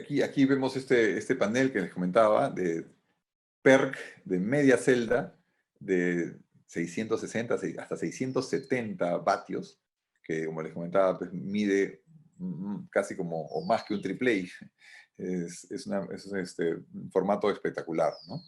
Y aquí vemos este panel que les comentaba de PERC de media celda de 660 hasta 670 vatios, que como les comentaba, pues mide casi como o más que un AAA. Es un formato espectacular, ¿no?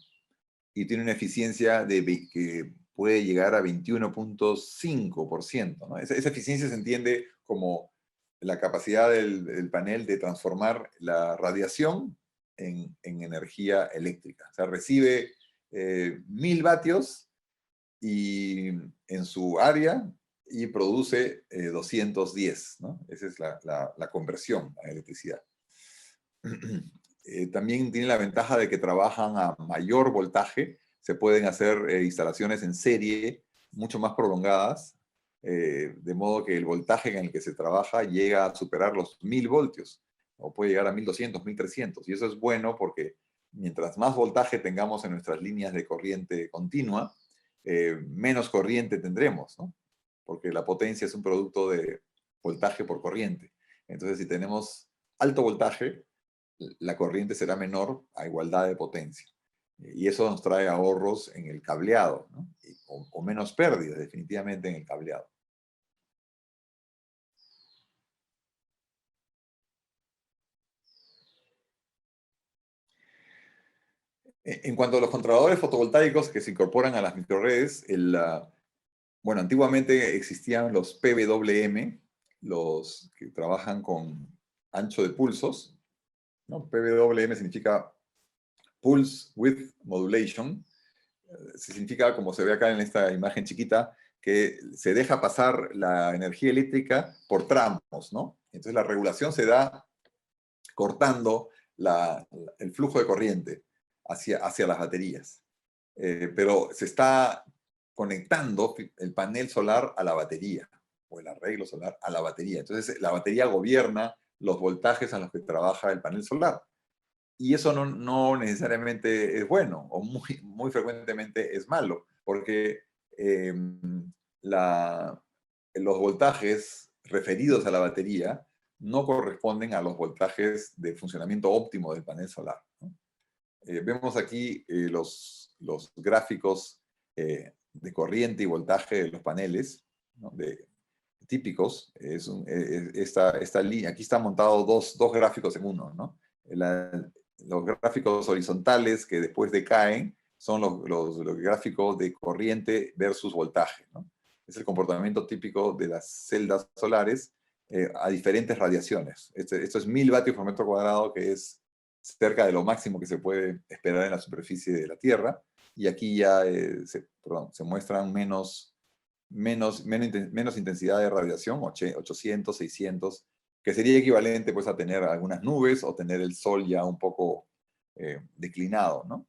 Y tiene una eficiencia que puede llegar a 21.5%, ¿no? Esa eficiencia se entiende como la capacidad del panel de transformar la radiación en energía eléctrica. O sea, recibe 1000 vatios en su área y produce 210, ¿no? Esa es la conversión a electricidad. También tiene la ventaja de que trabajan a mayor voltaje, se pueden hacer instalaciones en serie mucho más prolongadas, de modo que el voltaje en el que se trabaja llega a superar los 1000 voltios, o puede llegar a 1200, 1300, y eso es bueno porque mientras más voltaje tengamos en nuestras líneas de corriente continua, menos corriente tendremos, ¿no? Porque la potencia es un producto de voltaje por corriente. Entonces, si tenemos alto voltaje, la corriente será menor a igualdad de potencia. Y eso nos trae ahorros en el cableado, ¿no? O menos pérdidas, definitivamente, en el cableado. En cuanto a los controladores fotovoltaicos que se incorporan a las microredes, bueno, antiguamente existían los PWM, los que trabajan con ancho de pulsos, ¿no? PWM significa Pulse Width Modulation. Significa, como se ve acá en esta imagen chiquita, que se deja pasar la energía eléctrica por tramos, ¿no? Entonces la regulación se da cortando el flujo de corriente hacia las baterías. Pero se está conectando el panel solar a la batería, o el arreglo solar a la batería. Entonces la batería gobierna los voltajes a los que trabaja el panel solar. Y eso no necesariamente es bueno, o muy frecuentemente es malo, porque los voltajes referidos a la batería no corresponden a los voltajes de funcionamiento óptimo del panel solar, ¿no? Vemos aquí los gráficos de corriente y voltaje de los paneles, ¿no? Típicos. Esta línea, aquí están montados dos gráficos en uno, ¿no? Los gráficos horizontales que después decaen son los gráficos de corriente versus voltaje, ¿no? Es el comportamiento típico de las celdas solares a diferentes radiaciones. Esto es 1000 vatios por metro cuadrado, que es cerca de lo máximo que se puede esperar en la superficie de la Tierra, y aquí ya se muestran menos intensidad de radiación, 800, 600, que sería equivalente pues a tener algunas nubes o tener el sol ya un poco declinado, ¿no?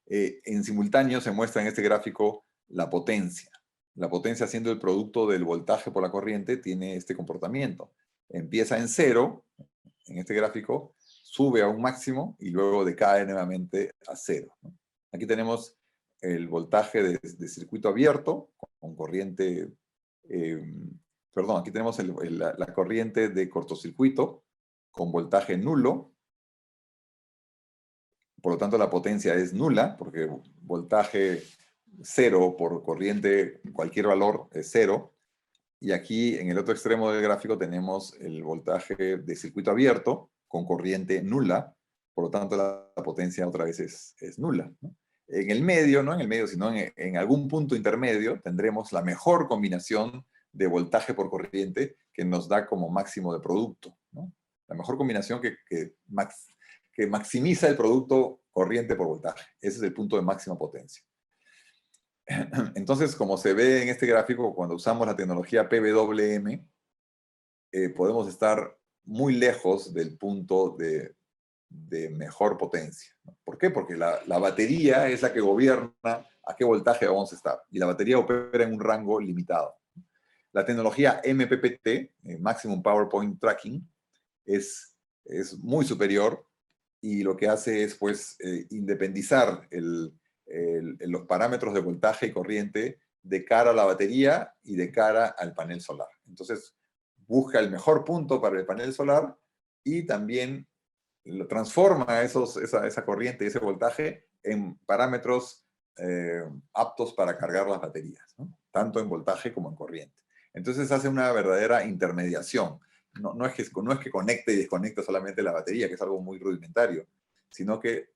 En simultáneo se muestra en este gráfico la potencia. La potencia, siendo el producto del voltaje por la corriente, tiene este comportamiento. Empieza en cero, en este gráfico, sube a un máximo y luego decae nuevamente a cero, ¿no? Aquí tenemos el voltaje de circuito abierto con corriente, perdón, aquí tenemos la corriente de cortocircuito con voltaje nulo. Por lo tanto, la potencia es nula, porque voltaje cero por corriente, cualquier valor es cero. Y aquí, en el otro extremo del gráfico, tenemos el voltaje de circuito abierto con corriente nula. Por lo tanto, la potencia otra vez es nula, ¿no? En el medio, no en el medio, sino en algún punto intermedio, tendremos la mejor combinación de voltaje por corriente que nos da como máximo de producto, ¿no? La mejor combinación que maximiza el producto corriente por voltaje. Ese es el punto de máxima potencia. Entonces, como se ve en este gráfico, cuando usamos la tecnología PWM, podemos estar muy lejos del punto de mejor potencia, ¿no? ¿Por qué? Porque la batería es la que gobierna a qué voltaje vamos a estar, y la batería opera en un rango limitado. La tecnología MPPT, Maximum Power Point Tracking, es muy superior, y lo que hace es pues independizar los parámetros de voltaje y corriente de cara a la batería y de cara al panel solar. Entonces busca el mejor punto para el panel solar y también transforma esa corriente y ese voltaje en parámetros aptos para cargar las baterías, ¿no? Tanto en voltaje como en corriente. Entonces hace una verdadera intermediación. No es que conecte y desconecte solamente la batería, que es algo muy rudimentario, sino que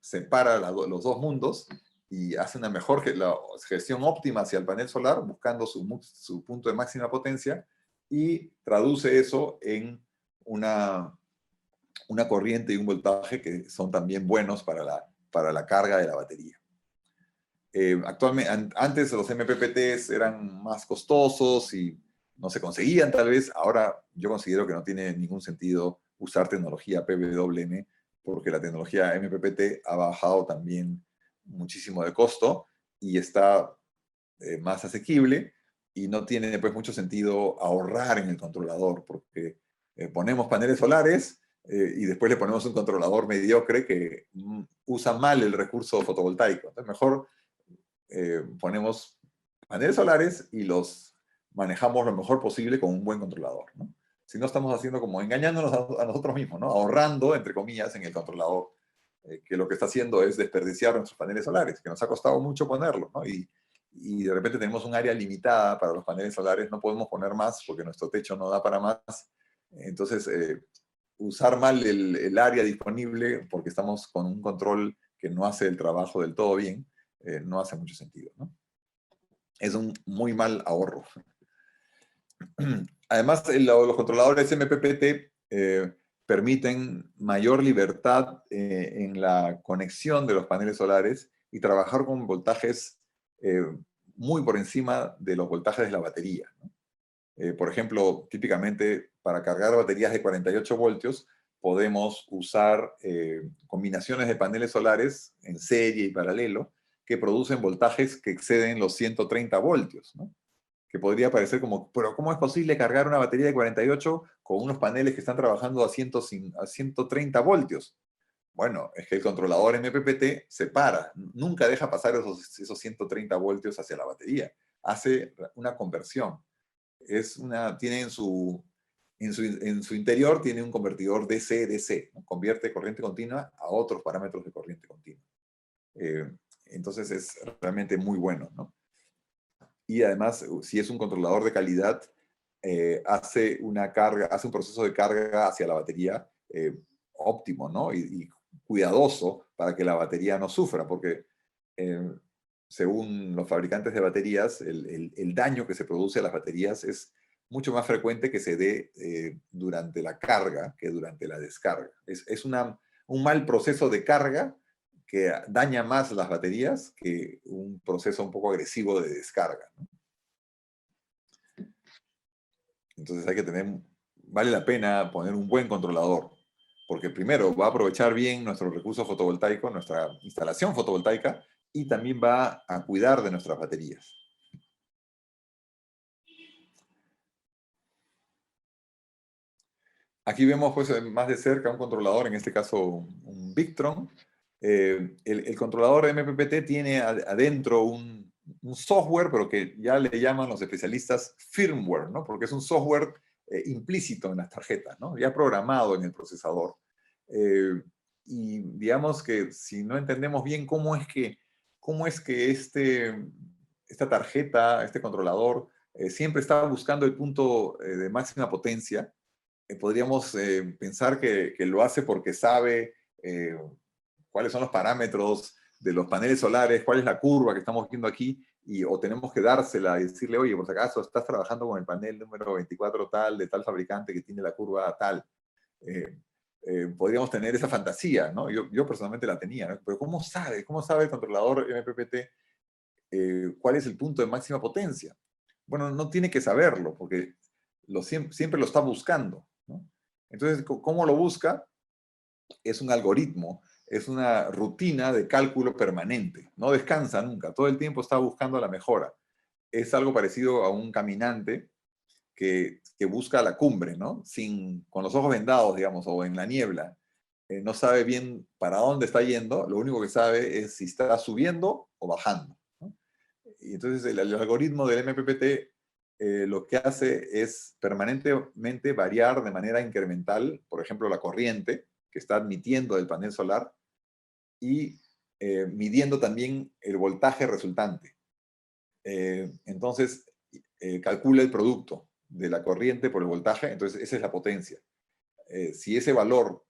separa los dos mundos y hace una mejor la gestión óptima hacia el panel solar, buscando su punto de máxima potencia, y traduce eso en una corriente y un voltaje que son también buenos para la carga de la batería. Actualmente, antes los MPPTs eran más costosos y no se conseguían tal vez. Ahora yo considero que no tiene ningún sentido usar tecnología PWM porque la tecnología MPPT ha bajado también muchísimo de costo y está más asequible, y no tiene pues mucho sentido ahorrar en el controlador porque ponemos paneles solares y después le ponemos un controlador mediocre que usa mal el recurso fotovoltaico. Entonces mejor ponemos paneles solares y los manejamos lo mejor posible con un buen controlador, ¿no? Si no, estamos haciendo como engañándonos a nosotros mismos, ¿no? Ahorrando, entre comillas, en el controlador, que lo que está haciendo es desperdiciar nuestros paneles solares, que nos ha costado mucho ponerlos, ¿no? Y de repente tenemos un área limitada para los paneles solares, no podemos poner más porque nuestro techo no da para más. Entonces, usar mal el área disponible porque estamos con un control que no hace el trabajo del todo bien, no hace mucho sentido, ¿no? Es un muy mal ahorro. Además, los controladores MPPT permiten mayor libertad en la conexión de los paneles solares y trabajar con voltajes muy por encima de los voltajes de la batería, ¿no? Por ejemplo, típicamente para cargar baterías de 48 voltios podemos usar combinaciones de paneles solares en serie y paralelo que producen voltajes que exceden los 130 voltios, ¿no? Que podría parecer como, pero ¿cómo es posible cargar una batería de 48 con unos paneles que están trabajando a 130 voltios? Bueno, es que el controlador MPPT separa, nunca deja pasar esos 130 voltios hacia la batería, hace una conversión. Tiene en su interior tiene un convertidor DC-DC, ¿no? Convierte corriente continua a otros parámetros de corriente continua. Entonces es realmente muy bueno, ¿no? Y además, si es un controlador de calidad, hace un proceso de carga hacia la batería óptimo, ¿no? Y cuidadoso para que la batería no sufra, porque eh, según los fabricantes de baterías, el daño que se produce a las baterías es mucho más frecuente que se dé durante la carga que durante la descarga. Es un mal proceso de carga que daña más las baterías que un proceso un poco agresivo de descarga, ¿no? Entonces vale la pena poner un buen controlador, porque primero va a aprovechar bien nuestro recurso fotovoltaico, nuestra instalación fotovoltaica, y también va a cuidar de nuestras baterías. Aquí vemos pues, más de cerca un controlador, en este caso un Victron. El controlador MPPT tiene adentro un software, pero que ya le llaman los especialistas firmware, ¿no? Porque es un software implícito en las tarjetas, ¿no? Ya programado en el procesador. Y digamos que si no entendemos bien cómo es que esta tarjeta, este controlador, siempre está buscando el punto de máxima potencia, podríamos pensar que lo hace porque sabe cuáles son los parámetros de los paneles solares, cuál es la curva que estamos viendo aquí, o tenemos que dársela y decirle, oye, por si acaso estás trabajando con el panel número 24 tal, de tal fabricante que tiene la curva tal. Podríamos tener esa fantasía, ¿no? Yo personalmente la tenía, ¿no? Pero ¿cómo sabe? ¿Cómo sabe el controlador MPPT cuál es el punto de máxima potencia? Bueno, no tiene que saberlo, porque siempre lo está buscando, ¿no? Entonces, ¿cómo lo busca? Es un algoritmo, es una rutina de cálculo permanente. No descansa nunca, todo el tiempo está buscando la mejora. Es algo parecido a un caminante que busca la cumbre, ¿no? Con los ojos vendados, digamos, o en la niebla. No sabe bien para dónde está yendo, lo único que sabe es si está subiendo o bajando, ¿no? Y entonces el algoritmo del MPPT lo que hace es permanentemente variar de manera incremental, por ejemplo, la corriente que está admitiendo del panel solar y midiendo también el voltaje resultante. Entonces, calcula el producto de la corriente por el voltaje, entonces esa es la potencia. Si ese valor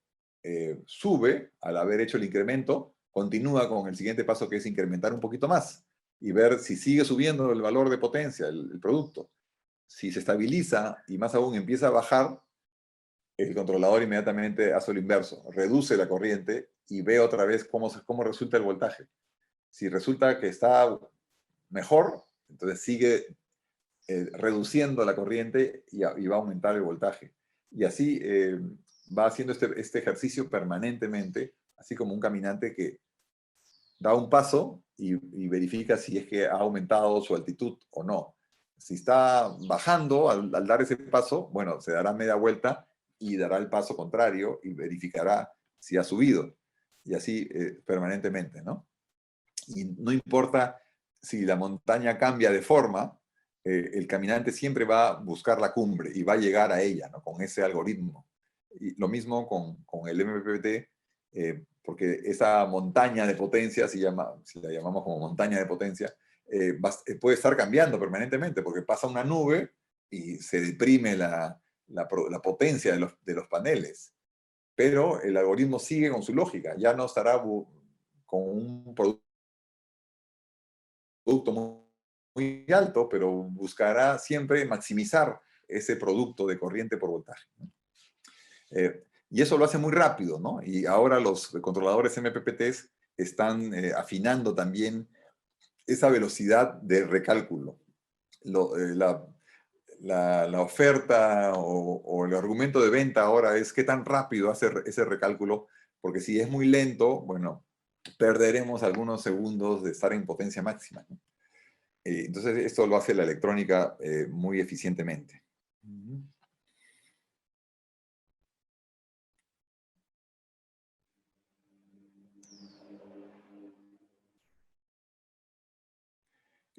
sube al haber hecho el incremento, continúa con el siguiente paso, que es incrementar un poquito más y ver si sigue subiendo el valor de potencia, el producto. Si se estabiliza y más aún empieza a bajar, el controlador inmediatamente hace lo inverso, reduce la corriente y ve otra vez cómo resulta el voltaje. Si resulta que está mejor, entonces sigue reduciendo la corriente y va a aumentar el voltaje. Y así va haciendo este ejercicio permanentemente, así como un caminante que da un paso y verifica si es que ha aumentado su altitud o no. Si está bajando al dar ese paso, bueno, se dará media vuelta y dará el paso contrario y verificará si ha subido. Y así permanentemente, ¿no? Y no importa si la montaña cambia de forma, el caminante siempre va a buscar la cumbre y va a llegar a ella, ¿no? Con ese algoritmo. Y lo mismo con el MPPT, porque esa montaña de potencia, si la llamamos como montaña de potencia, puede estar cambiando permanentemente, porque pasa una nube y se deprime la potencia de los paneles. Pero el algoritmo sigue con su lógica, ya no estará con un producto muy alto, pero buscará siempre maximizar ese producto de corriente por voltaje, ¿no? Y eso lo hace muy rápido, ¿no? Y ahora los controladores MPPTs están afinando también esa velocidad de recálculo. Lo, la oferta o el argumento de venta ahora es qué tan rápido hace ese recálculo, porque si es muy lento, bueno, perderemos algunos segundos de estar en potencia máxima, ¿no? Entonces, esto lo hace la electrónica muy eficientemente.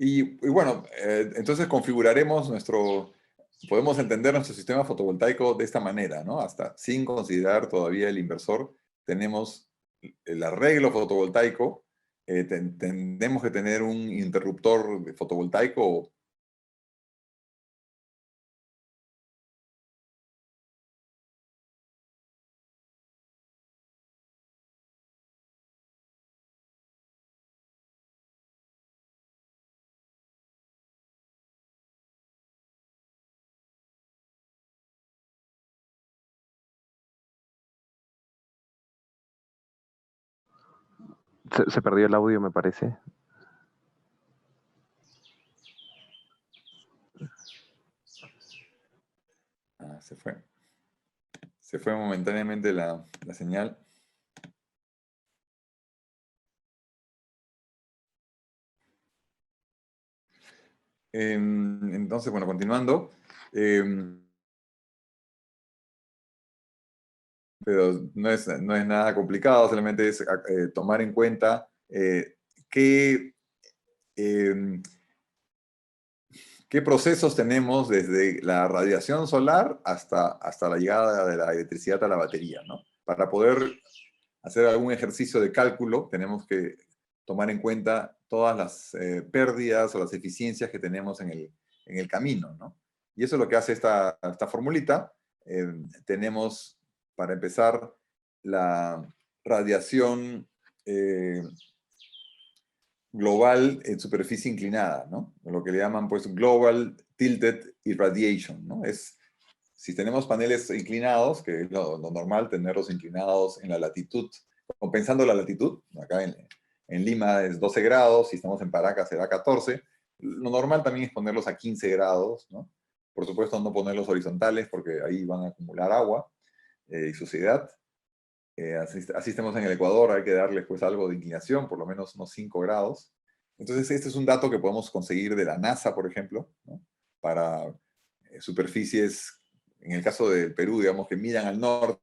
Y bueno, entonces configuraremos podemos entender nuestro sistema fotovoltaico de esta manera, ¿no? Hasta sin considerar todavía el inversor, tenemos el arreglo fotovoltaico, tenemos que tener un interruptor fotovoltaico. Se perdió el audio, me parece. Se fue. Se fue momentáneamente la señal. Entonces, bueno, continuando. Pero no es nada complicado, solamente es tomar en cuenta qué, eh, qué procesos tenemos desde la radiación solar hasta la llegada de la electricidad a la batería, ¿no? Para poder hacer algún ejercicio de cálculo, tenemos que tomar en cuenta todas las pérdidas o las eficiencias que tenemos en el camino, ¿no? Y eso es lo que hace esta formulita. Tenemos, para empezar, la radiación global en superficie inclinada, ¿no? Lo que le llaman, pues, Global Tilted Irradiation, ¿no? Si tenemos paneles inclinados, que es lo normal, tenerlos inclinados en la latitud, compensando la latitud, acá en Lima es 12 grados, si estamos en Paracas será 14, lo normal también es ponerlos a 15 grados, ¿no? Por supuesto, no ponerlos horizontales porque ahí van a acumular agua y suciedad. Así estemos en el Ecuador, hay que darles pues algo de inclinación, por lo menos unos 5 grados. Entonces, este es un dato que podemos conseguir de la NASA, por ejemplo, ¿no? Para superficies, en el caso del Perú, digamos, que miran al norte,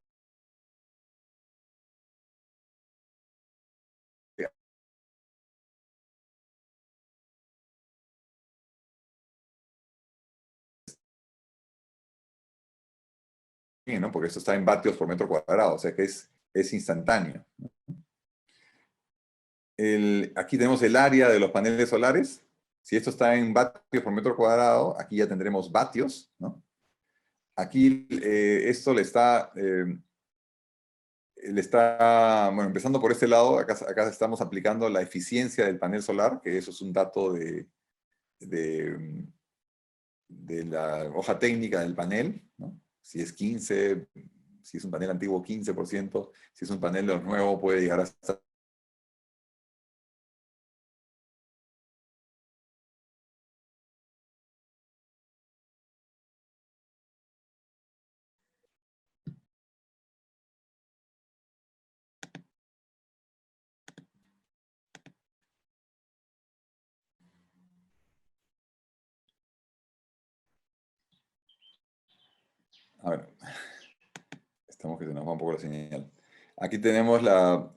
¿no? Porque esto está en vatios por metro cuadrado, o sea que es instantáneo. Aquí tenemos el área de los paneles solares. Si esto está en vatios por metro cuadrado, aquí ya tendremos vatios, ¿no? Aquí esto bueno, empezando por este lado, acá estamos aplicando la eficiencia del panel solar, que eso es un dato de, de la hoja técnica del panel, ¿no? Si es 15, si es un panel antiguo 15%, si es un panel de los nuevos puede llegar hasta... A ver, estamos que se nos va un poco la señal. Aquí tenemos o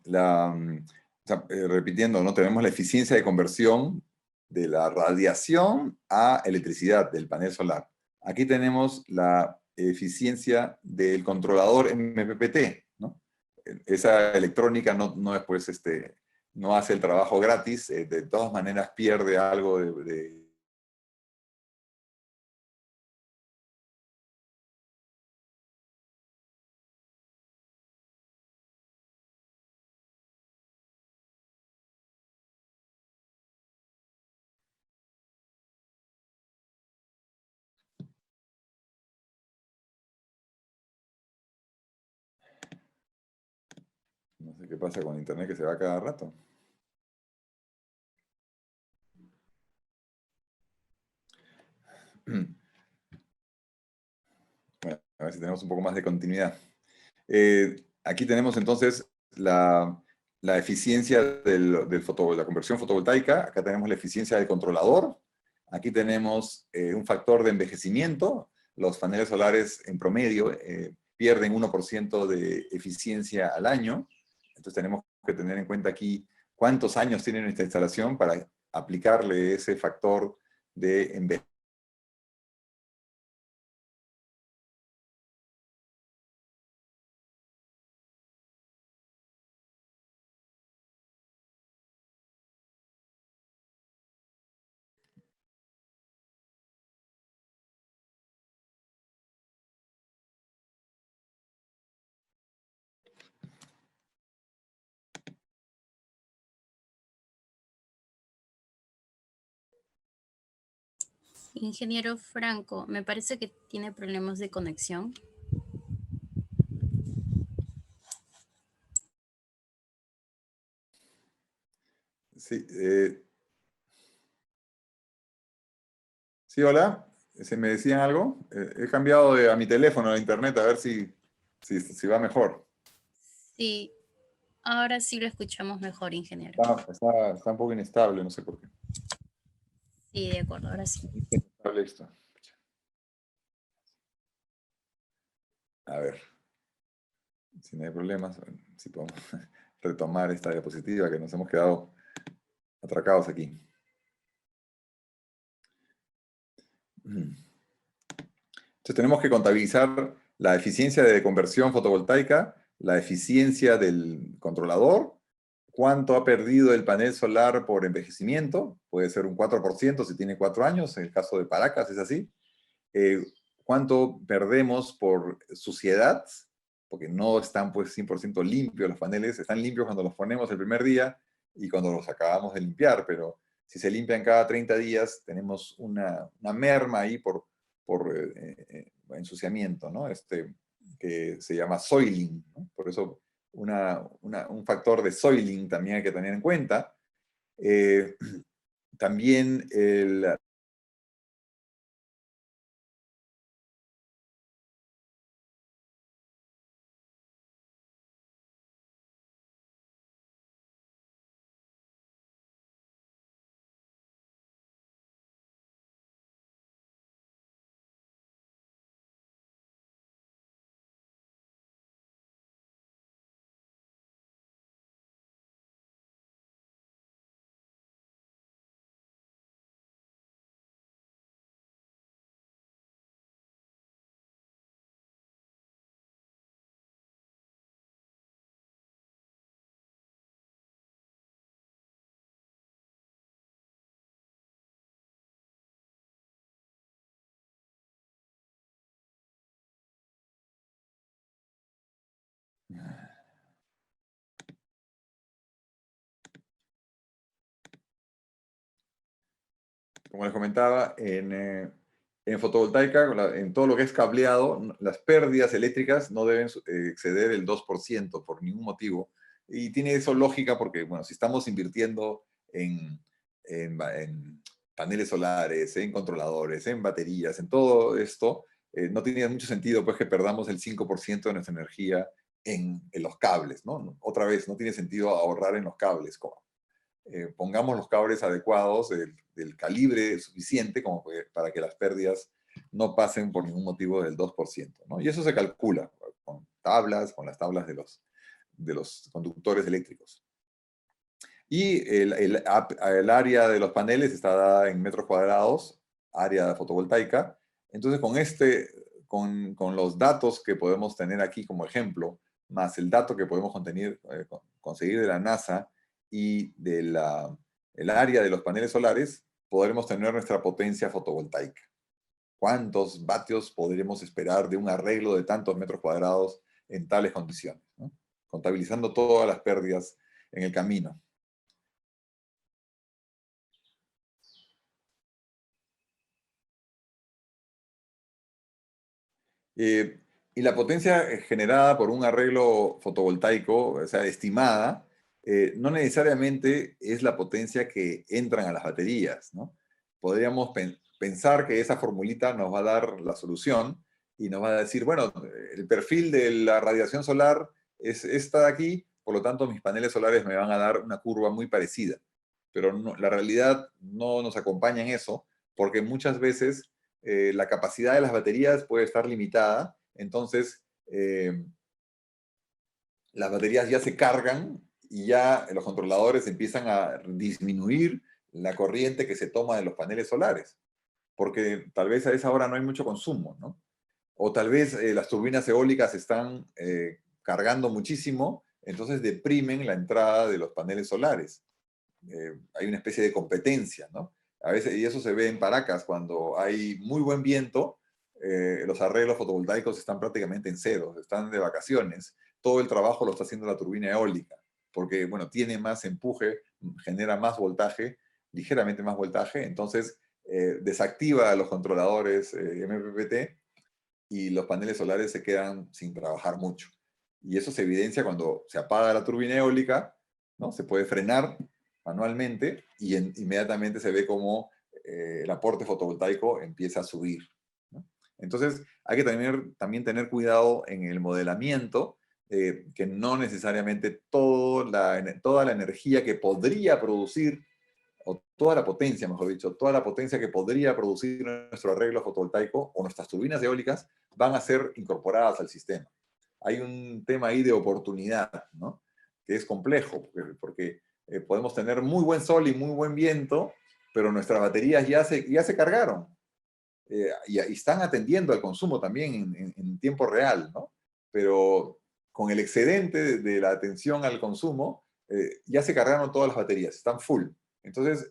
sea, repitiendo, ¿no? Tenemos la eficiencia de conversión de la radiación a electricidad del panel solar. Aquí tenemos la eficiencia del controlador MPPT, ¿no? Esa electrónica no es, pues, no hace el trabajo gratis, de todas maneras pierde algo de no sé qué pasa con internet que se va cada rato. Bueno, a ver si tenemos un poco más de continuidad. Aquí tenemos entonces la eficiencia la conversión fotovoltaica. Acá tenemos la eficiencia del controlador. Aquí tenemos un factor de envejecimiento. Los paneles solares en promedio pierden 1% de eficiencia al año. Entonces tenemos que tener en cuenta aquí cuántos años tiene nuestra instalación para aplicarle ese factor de envejecimiento. Ingeniero Franco, me parece que tiene problemas de conexión. Sí, sí, hola. ¿Se me decían algo? He cambiado a mi teléfono, a internet, a ver si va mejor. Sí, ahora sí lo escuchamos mejor, ingeniero. Está un poco inestable, no sé por qué. Sí, de acuerdo, ahora sí. Inestable esto. A ver, si no hay problemas, si podemos retomar esta diapositiva que nos hemos quedado atracados aquí. Entonces tenemos que contabilizar la eficiencia de conversión fotovoltaica, la eficiencia del controlador, cuánto ha perdido el panel solar por envejecimiento, puede ser un 4% si tiene 4 años, en el caso de Paracas es así, cuánto perdemos por suciedad, porque no están pues 100% limpios los paneles, están limpios cuando los ponemos el primer día y cuando los acabamos de limpiar, pero si se limpian cada 30 días tenemos una merma ahí por ensuciamiento, ¿no? Que se llama soiling, ¿no? Por eso un factor de soiling también hay que tener en cuenta. También como les comentaba, en fotovoltaica, en todo lo que es cableado, las pérdidas eléctricas no deben exceder el 2% por ningún motivo. Y tiene eso lógica porque, bueno, si estamos invirtiendo en paneles solares, en controladores, en baterías, en todo esto, no tiene mucho sentido pues que perdamos el 5% de nuestra energía en los cables, ¿no? Otra vez, no tiene sentido ahorrar en los cables. Pongamos los cables adecuados, del calibre suficiente como para que las pérdidas no pasen por ningún motivo del 2%, ¿no? Y eso se calcula con las tablas de los conductores eléctricos. Y el área de los paneles está dada en metros cuadrados, área fotovoltaica. Entonces, con los datos que podemos tener aquí como ejemplo, más el dato que podemos conseguir de la NASA y el área de los paneles solares, podremos tener nuestra potencia fotovoltaica. ¿Cuántos vatios podremos esperar de un arreglo de tantos metros cuadrados en tales condiciones, ¿no? Contabilizando todas las pérdidas en el camino. Y la potencia generada por un arreglo fotovoltaico, o sea, estimada, no necesariamente es la potencia que entran a las baterías, ¿no? Podríamos pensar que esa formulita nos va a dar la solución y nos va a decir, bueno, el perfil de la radiación solar es esta de aquí, por lo tanto mis paneles solares me van a dar una curva muy parecida. Pero la realidad no nos acompaña en eso, porque muchas veces la capacidad de las baterías puede estar limitada, entonces las baterías ya se cargan y ya los controladores empiezan a disminuir la corriente que se toma de los paneles solares, porque tal vez a esa hora no hay mucho consumo, ¿no? O tal vez las turbinas eólicas están cargando muchísimo, entonces deprimen la entrada de los paneles solares. Hay una especie de competencia, ¿no? A veces, y eso se ve en Paracas, cuando hay muy buen viento, los arreglos fotovoltaicos están prácticamente en cero, están de vacaciones. Todo el trabajo lo está haciendo la turbina eólica, porque, bueno, tiene más empuje, genera más voltaje, ligeramente más voltaje, entonces desactiva a los controladores MPPT y los paneles solares se quedan sin trabajar mucho. Y eso se evidencia cuando se apaga la turbina eólica, ¿no? Se puede frenar manualmente y inmediatamente se ve cómo el aporte fotovoltaico empieza a subir, ¿no? Entonces, hay que también tener cuidado en el modelamiento, que no necesariamente toda la energía que podría producir, o toda la potencia, mejor dicho, toda la potencia que podría producir nuestro arreglo fotovoltaico o nuestras turbinas eólicas van a ser incorporadas al sistema. Hay un tema ahí de oportunidad, ¿no? Que es complejo, porque podemos tener muy buen sol y muy buen viento, pero nuestras baterías ya se cargaron y están atendiendo al consumo también en tiempo real, ¿no? Pero con el excedente de la atención al consumo, ya se cargaron todas las baterías, están full. Entonces,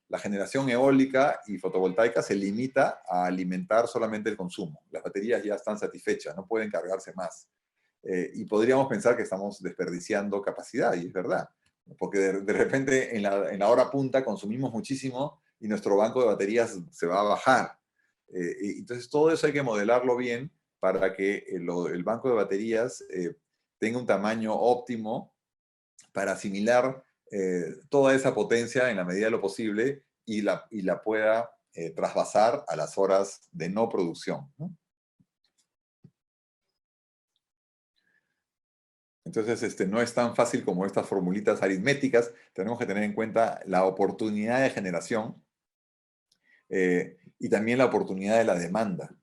la generación eólica y fotovoltaica se limita a alimentar solamente el consumo. Las baterías ya están satisfechas, no pueden cargarse más. Y podríamos pensar que estamos desperdiciando capacidad, y es verdad, porque de repente en la hora punta consumimos muchísimo y nuestro banco de baterías se va a bajar. Entonces todo eso hay que modelarlo bien para que el banco de baterías tenga un tamaño óptimo para asimilar toda esa potencia en la medida de lo posible y la pueda trasvasar a las horas de no producción, ¿no? Entonces, no es tan fácil como estas formulitas aritméticas. Tenemos que tener en cuenta la oportunidad de generación y también la oportunidad de la demanda.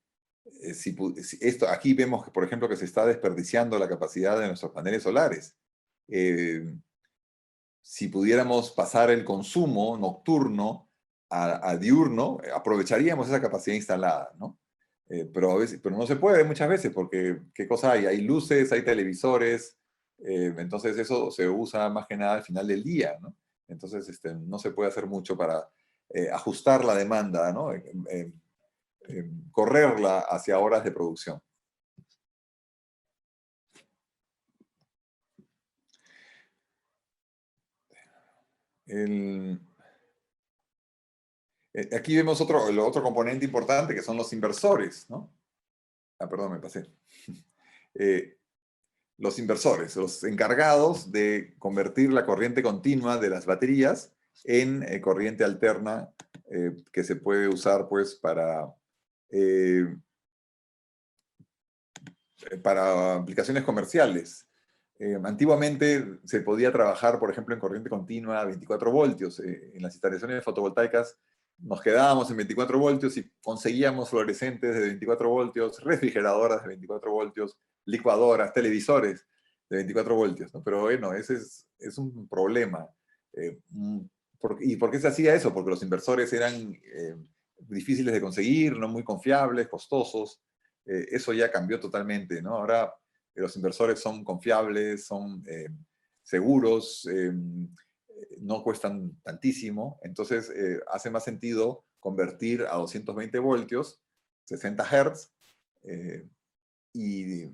Aquí vemos que, por ejemplo, que se está desperdiciando la capacidad de nuestros paneles solares. Si pudiéramos pasar el consumo nocturno a diurno, aprovecharíamos esa capacidad instalada, ¿no? Pero no se puede muchas veces porque, ¿qué cosa hay? Hay luces, hay televisores, entonces eso se usa más que nada al final del día, ¿no? Entonces no se puede hacer mucho para ajustar la demanda, ¿no? Correrla hacia horas de producción. Aquí vemos el otro componente importante, que son los inversores, ¿no? Ah, perdón, me pasé. Los inversores, los encargados de convertir la corriente continua de las baterías en corriente alterna que se puede usar pues para aplicaciones comerciales. Antiguamente se podía trabajar, por ejemplo, en corriente continua a 24 voltios. En las instalaciones fotovoltaicas nos quedábamos en 24 voltios y conseguíamos fluorescentes de 24 voltios, refrigeradoras de 24 voltios, licuadoras, televisores de 24 voltios, ¿no? Pero bueno, ese es un problema. ¿Y por qué se hacía eso? Porque los inversores eran difíciles de conseguir, no muy confiables, costosos. Eso ya cambió totalmente, ¿no? Ahora los inversores son confiables, son seguros, no cuestan tantísimo, entonces hace más sentido convertir a 220 voltios, 60 Hz, y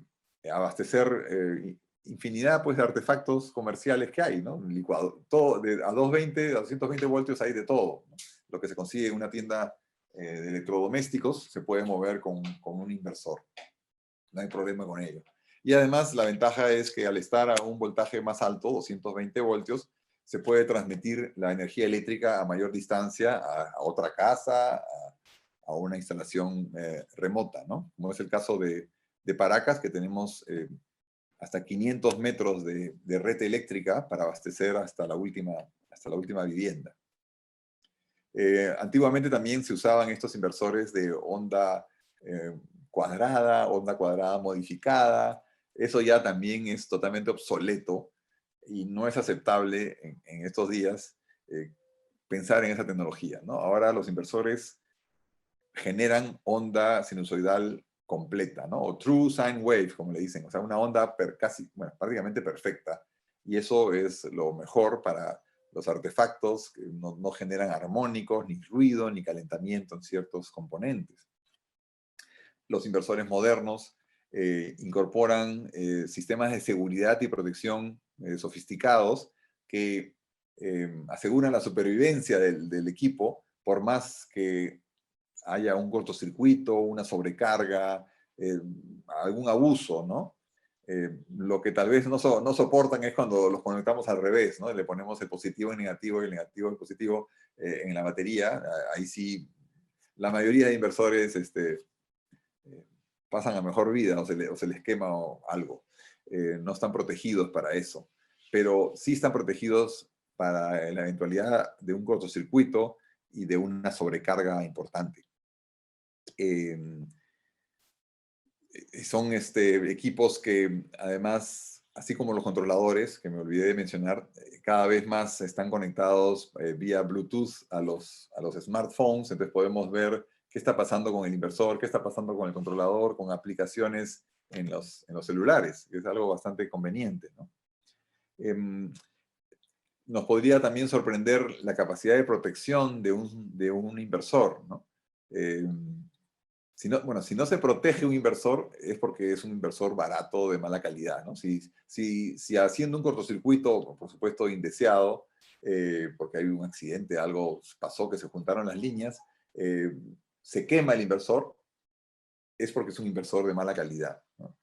abastecer infinidad pues, de artefactos comerciales que hay, ¿no? Licuado, todo, a 220, a 220 voltios hay de todo, ¿no? Lo que se consigue en una tienda de electrodomésticos se puede mover con un inversor. No hay problema con ello. Y además la ventaja es que al estar a un voltaje más alto, 220 voltios, se puede transmitir la energía eléctrica a mayor distancia a otra casa, a una instalación remota, ¿no? Como es el caso de Paracas, que tenemos hasta 500 metros de red eléctrica para abastecer hasta la última vivienda. Antiguamente también se usaban estos inversores de onda cuadrada modificada. Eso ya también es totalmente obsoleto y no es aceptable en estos días pensar en esa tecnología, ¿no? Ahora los inversores generan onda sinusoidal completa, ¿no? O true sine wave, como le dicen, o sea, una onda prácticamente perfecta. Y eso es lo mejor para los artefactos que no generan armónicos, ni ruido, ni calentamiento en ciertos componentes. Los inversores modernos incorporan sistemas de seguridad y protección sofisticados que aseguran la supervivencia del equipo por más que haya un cortocircuito, una sobrecarga, algún abuso, ¿no? Lo que tal vez no soportan es cuando los conectamos al revés, ¿no? Le ponemos el positivo y negativo y el negativo y el positivo en la batería. Ahí sí, la mayoría de inversores pasan a mejor vida o se les quema algo. No están protegidos para eso, pero sí están protegidos para la eventualidad de un cortocircuito y de una sobrecarga importante. Son equipos que además, así como los controladores, que me olvidé de mencionar, cada vez más están conectados vía Bluetooth a los smartphones, entonces podemos ver qué está pasando con el inversor, qué está pasando con el controlador, con aplicaciones en los celulares, que es algo bastante conveniente, ¿no? Nos podría también sorprender la capacidad de protección de un inversor, ¿no? Si no se protege un inversor, es porque es un inversor barato, de mala calidad, ¿no? Si haciendo un cortocircuito, por supuesto indeseado, porque hay un accidente, algo pasó, que se juntaron las líneas, se quema el inversor, es porque es un inversor de mala calidad, ¿no?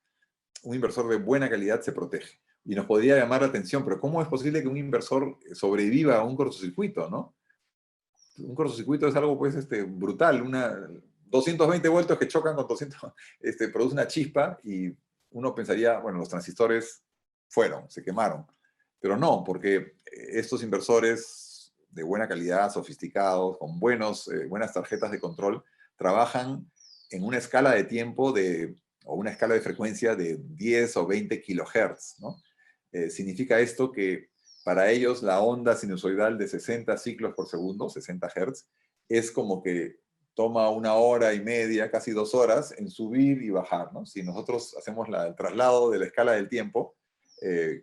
Un inversor de buena calidad se protege. Y nos podría llamar la atención, pero ¿cómo es posible que un inversor sobreviva a un cortocircuito, ¿no? Un cortocircuito es algo, pues, brutal, 220 voltios que chocan con 200, produce una chispa y uno pensaría, bueno, los transistores se quemaron. Pero no, porque estos inversores de buena calidad, sofisticados, con buenas tarjetas de control, trabajan en una escala de tiempo o una escala de frecuencia de 10 o 20 kilohertz, ¿no? Significa esto que para ellos la onda sinusoidal de 60 ciclos por segundo, 60 Hz, es como que toma 1 hora y media, casi 2 horas, en subir y bajar, ¿no? Si nosotros hacemos el traslado de la escala del tiempo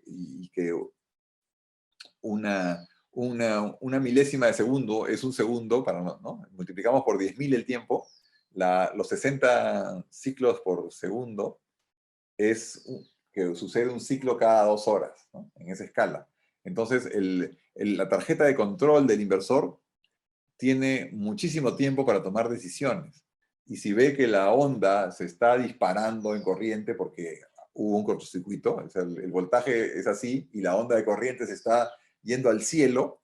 y que una milésima de segundo es un segundo, ¿no? Multiplicamos por 10.000 el tiempo, los 60 ciclos por segundo es que sucede un ciclo cada 2 horas, ¿no? En esa escala. Entonces, la tarjeta de control del inversor tiene muchísimo tiempo para tomar decisiones. Y si ve que la onda se está disparando en corriente porque hubo un cortocircuito, o sea, el voltaje es así, y la onda de corriente se está yendo al cielo,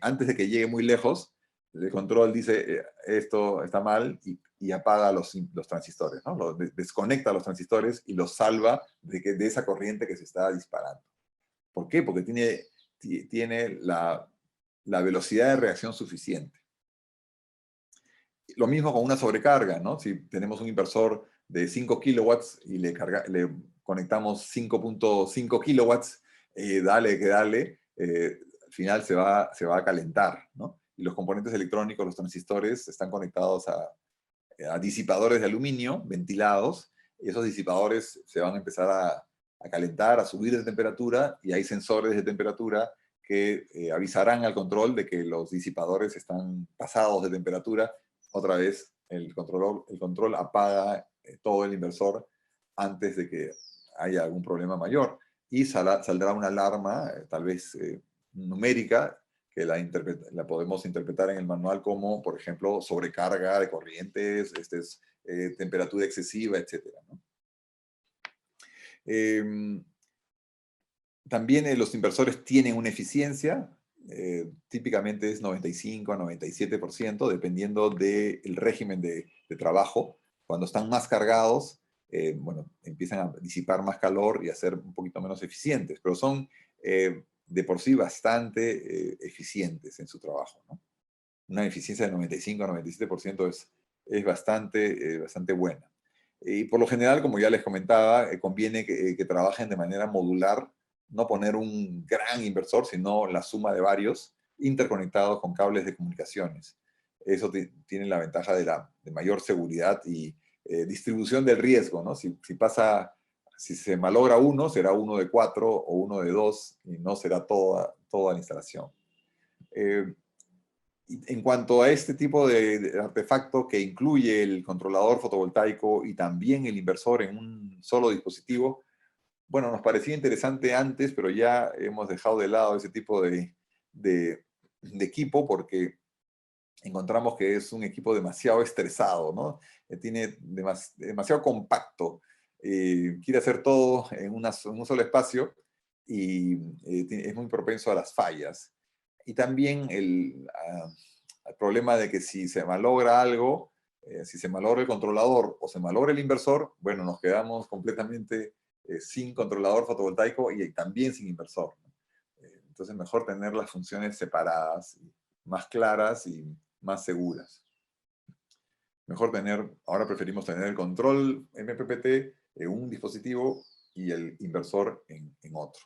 antes de que llegue muy lejos, el control dice, esto está mal, y apaga los transistores, ¿no? Desconecta los transistores y los salva de esa corriente que se está disparando. ¿Por qué? Porque tiene la velocidad de reacción suficiente. Lo mismo con una sobrecarga, ¿no? Si tenemos un inversor de 5 kilowatts y le conectamos 5.5 kilowatts, dale que dale, al final se va a calentar, ¿no? Y los componentes electrónicos, los transistores, están conectados a disipadores de aluminio ventilados, y esos disipadores se van a empezar a calentar, a subir de temperatura, y hay sensores de temperatura que avisarán al control de que los disipadores están pasados de temperatura. Otra vez el control apaga todo el inversor antes de que haya algún problema mayor, y saldrá una alarma, tal vez numérica, que la podemos interpretar en el manual como, por ejemplo, sobrecarga de corrientes, temperatura excesiva, etc., ¿no? También los inversores tienen una eficiencia, típicamente es 95 a 97%, dependiendo del régimen de trabajo. Cuando están más cargados, bueno, empiezan a disipar más calor y a ser un poquito menos eficientes, pero son de por sí bastante eficientes en su trabajo, ¿no? Una eficiencia de 95 a 97% es bastante buena. Y por lo general, como ya les comentaba, conviene que trabajen de manera modular, no poner un gran inversor, sino la suma de varios interconectados con cables de comunicaciones. Eso tiene la ventaja de mayor seguridad y distribución del riesgo, ¿no? Si se malogra uno, será uno de 4 o uno de 2, y no será toda la instalación. En cuanto a este tipo de artefacto que incluye el controlador fotovoltaico y también el inversor en un solo dispositivo, bueno, nos parecía interesante antes, pero ya hemos dejado de lado ese tipo de equipo porque encontramos que es un equipo demasiado estresado, ¿no? Tiene demasiado compacto, quiere hacer todo en un solo espacio, y es muy propenso a las fallas. Y también el problema de que si se malogra algo, si se malogra el controlador o se malogra el inversor, bueno, nos quedamos completamente sin controlador fotovoltaico y también sin inversor, ¿no? Entonces mejor tener las funciones separadas, más claras y más seguras. Ahora preferimos tener el control MPPT en un dispositivo y el inversor en otro.